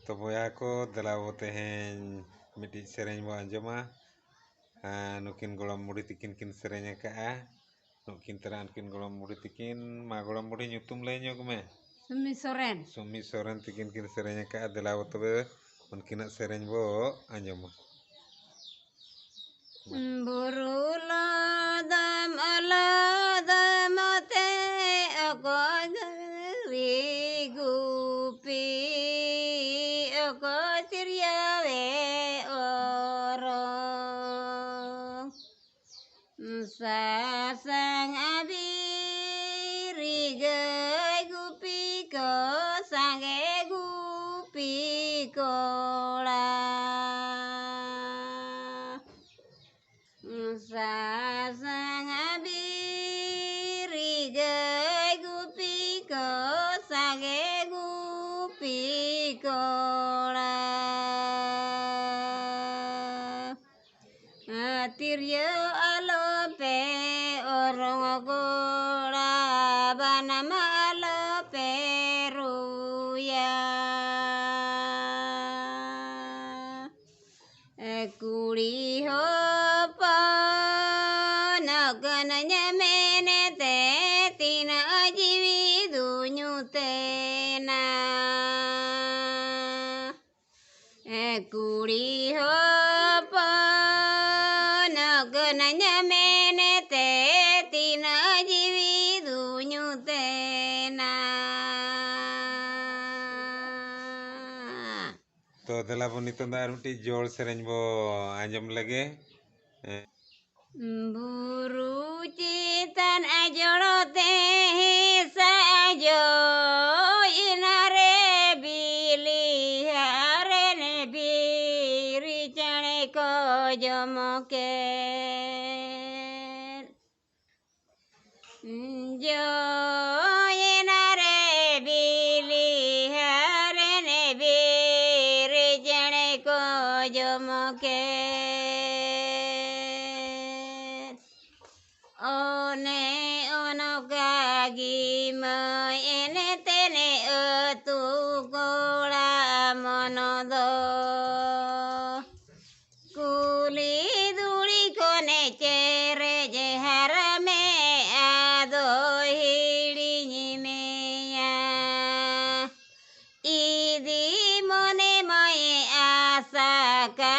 To boya ko dalawo tehen midi sereny bo anjoma nukin golam muri tikin kin serenya ka nukin teran kin golam muri tikin ma golam muri nyutum lenyo gume SUMI SOREN. SUMI SOREN tikin kin serenya ka dalawo tobe unkina sereny bo anjoma Burula dam ala damate ako gupi ako siryawe orang sasang abiri gupi ko sange gupi kola sasang abiri gupi ko sange gupi kola tiryo alope orang kola banama alope ruya kuli hopa nagananya menete tina jiwi dunyutena kuli hopa nagananya menete tina jiwi dunyutena to dala bonito ndar miti jol sereny bo anjom lage buru citan ajolote hisa ajo inare bili harene biri chane ko jomoke jo inare bili harene biri chane ko jomoke one ono gagi mo ene tene tu gola monodo kuli duli kone cere je harame ado hili nyimeya idi mone moe asaka